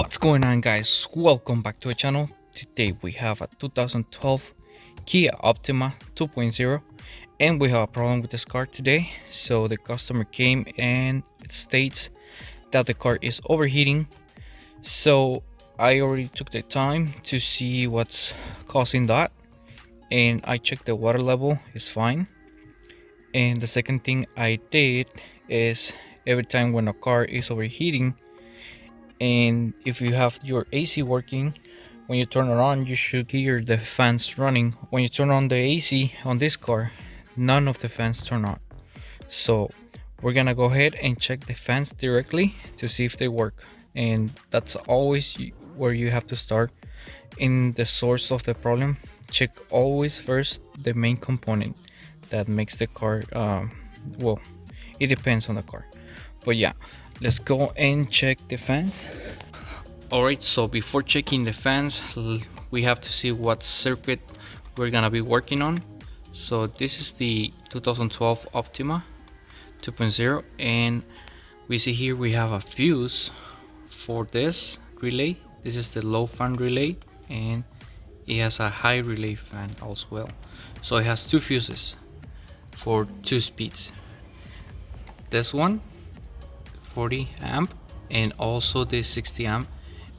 What's going on, guys? Welcome back to the channel. Today we have a 2012 Kia Optima 2.0 and we have a problem with this car today. So the customer came and it states that the car is overheating. So I already took the time to see what's causing that, and I checked the water level is fine. And the second thing I did is every time when a car is overheating, and if you have your AC working, when you turn it on you should hear the fans running. When you turn on the AC on this car, none of the fans turn on. So we're gonna go ahead and check the fans directly to see if they work, and that's always where you have to start in the source of the problem. Check always first the main component that makes the car well, it depends on the car, but yeah, let's go and check the fans. Alright, so before checking the fans, we have to see what circuit we're gonna be working on. So this is the 2012 Optima 2.0, and we see here we have a fuse for this relay. This is the low fan relay, and it has a high relay fan as well. So it has two fuses for two speeds. This one 40 amp and also the 60 amp,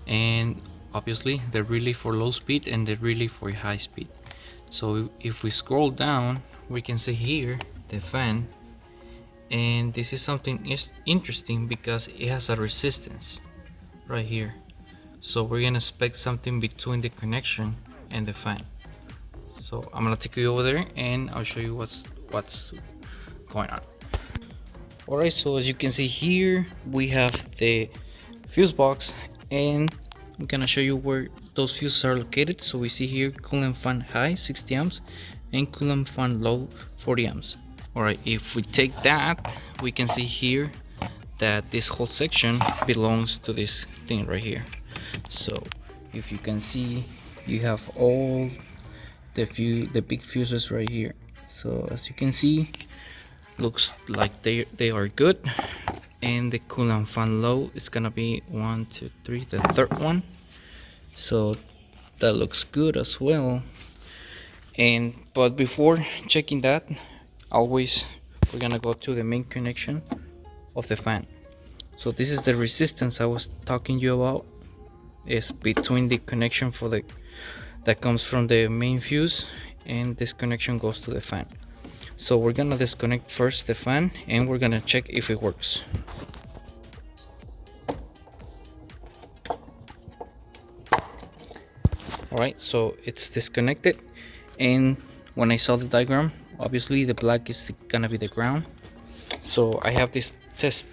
and obviously the relay for low speed and the relay for high speed. So if we scroll down, we can see here the fan, and this is something interesting because it has a resistance right here. So we're gonna expect something between the connection and the fan. So I'm gonna take you over there and I'll show you what's going on. Alright, so as you can see here we have the fuse box, and I'm gonna show you where those fuses are located. So we see here coolant fan high 60 amps and coolant fan low 40 amps. Alright, if we take that, we can see here that this whole section belongs to this thing right here. So if you can see, you have all the big fuses right here. So as you can see, looks like they are good, and the coolant fan low is gonna be 1 2 3, the third one. So that looks good as well. And but before checking that, always we're gonna go to the main connection of the fan. So this is the resistance I was talking to you about, is between the connection for the that comes from the main fuse, and this connection goes to the fan. So we're gonna disconnect first the fan and we're gonna check if it works. Alright, so it's disconnected, and when I saw the diagram, obviously the black is gonna be the ground. So I have this test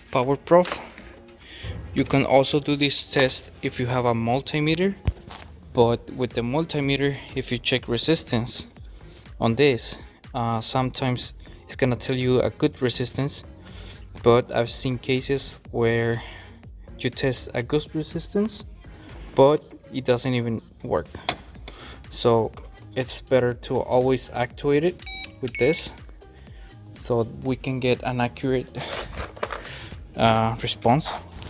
power probe. You can also do this test if you have a multimeter, but with the multimeter, if you check resistance on this, sometimes it's gonna tell you a good resistance, but I've seen cases where you test a good resistance but it doesn't even work. So it's better to always actuate it with this so we can get an accurate response.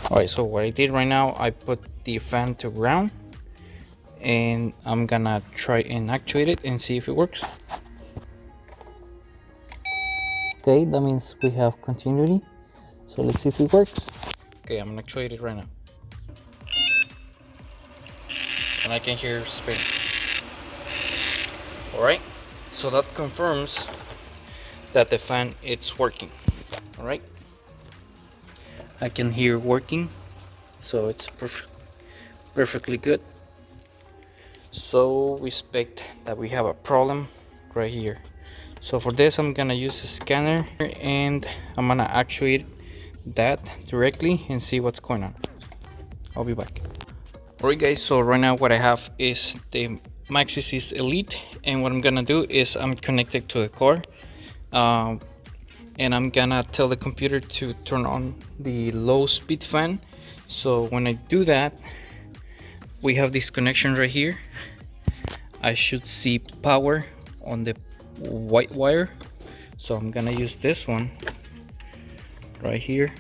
Alright, so what I did right now, I put the fan to ground and I'm gonna try and actuate it and see if it works. Okay, that means we have continuity, so let's see if it works. Okay, I'm gonna actuate it right now, and I can hear spinning. Alright, so that confirms that the fan is working. Alright, I can hear working, so it's perfectly good. So we expect that we have a problem right here. So for this, I'm gonna use a scanner and I'm gonna actuate that directly and see what's going on. I'll be back. Alright guys, so right now what I have is the Maxis Elite, and what I'm gonna do is I'm connected to the car, and I'm gonna tell the computer to turn on the low speed fan. So when I do that, we have this connection right here. I should see power on the white wire, so I'm gonna use this one right here,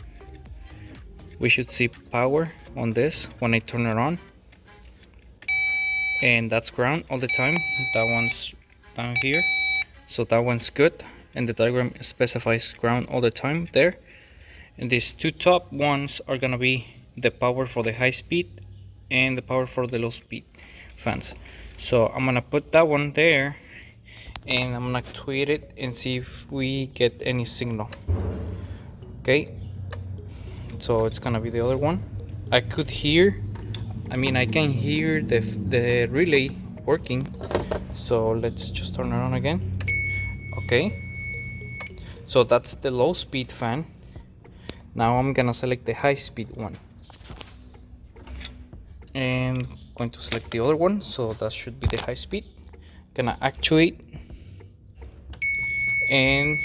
we should see power on this when I turn it on, and that's ground all the time. That one's down here, so that one's good, and the diagram specifies ground all the time there. And these two top ones are gonna be the power for the high speed and the power for the low speed fans. So I'm gonna put that one there, and I'm gonna tweet it and see if we get any signal. Okay, so it's gonna be the other one. I can hear the relay working, so let's just turn it on again. Okay, so that's the low speed fan. Now I'm gonna select the high speed one, and going to select the other one, so that should be the high speed. Gonna actuate, and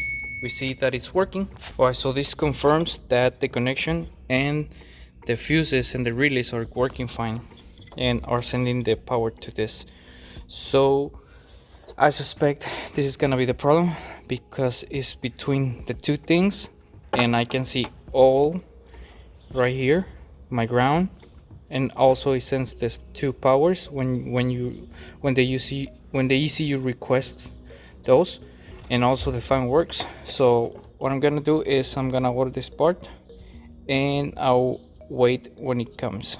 we see that it's working. Alright, so this confirms that the connection and the fuses and the relays are working fine and are sending the power to this. So I suspect this is gonna be the problem, because it's between the two things, and I can see all right here, my ground, and also it sends this two powers when the ECU requests those, and also the fan works. So what I'm gonna do is I'm gonna order this part, and I'll wait when it comes.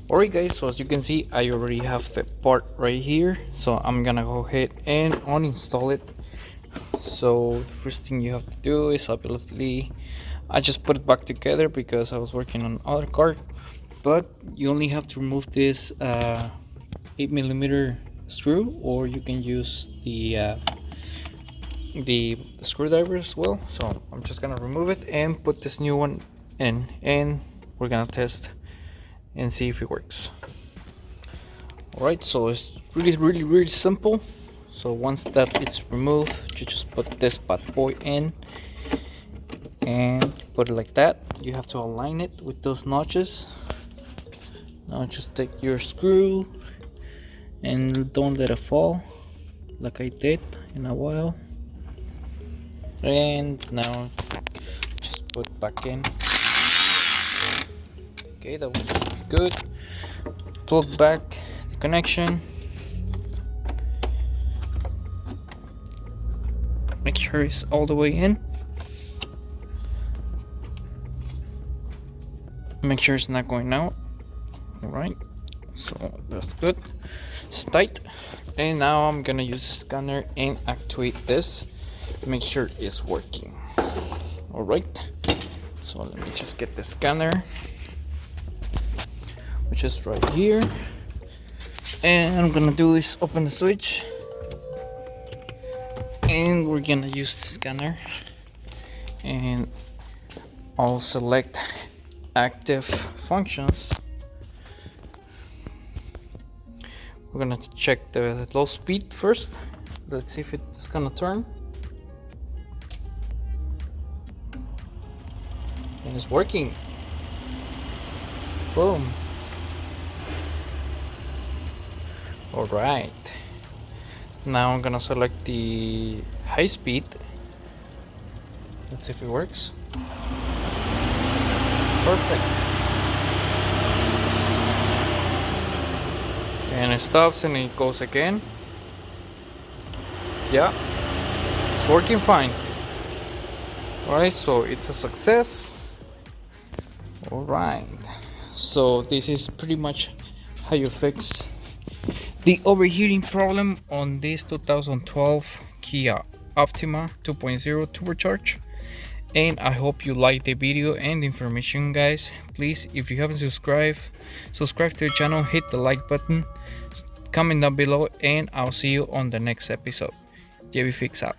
Alright guys, so as you can see, I already have the part right here, so I'm gonna go ahead and uninstall it. So the first thing you have to do is, obviously, I just put it back together because I was working on other card, but you only have to remove this 8mm screw, or you can use the screwdriver as well. So I'm just gonna remove it and put this new one in, and we're gonna test and see if it works. Alright, so it's really simple. So once that it's removed, you just put this bad boy in and put it like that. You have to align it with those notches. Now just take your screw and don't let it fall like I did in a while. And now just put back in. Okay, that was good. Plug back the connection. Make sure it's all the way in. Make sure it's not going out. Alright, so that's good. It's tight. And now I'm gonna use the scanner and actuate this. Make sure it's working. Alright, so let me just get the scanner, which is right here. And I'm gonna do is open the switch, and we're gonna use the scanner, and I'll select active functions. We're gonna check the low speed first. Let's see if it's gonna turn. And it's working. Boom. Alright. Now I'm gonna select the high speed. Let's see if it works. Perfect. And it stops and it goes again. Yeah, it's working fine. Alright, so it's a success. Alright, so this is pretty much how you fix the overheating problem on this 2012 Kia Optima 2.0 turbocharged. And I hope you liked the video and the information, guys. Please, if you haven't subscribed to the channel, hit the like button, comment down below, and I'll see you on the next episode. JB Fix out.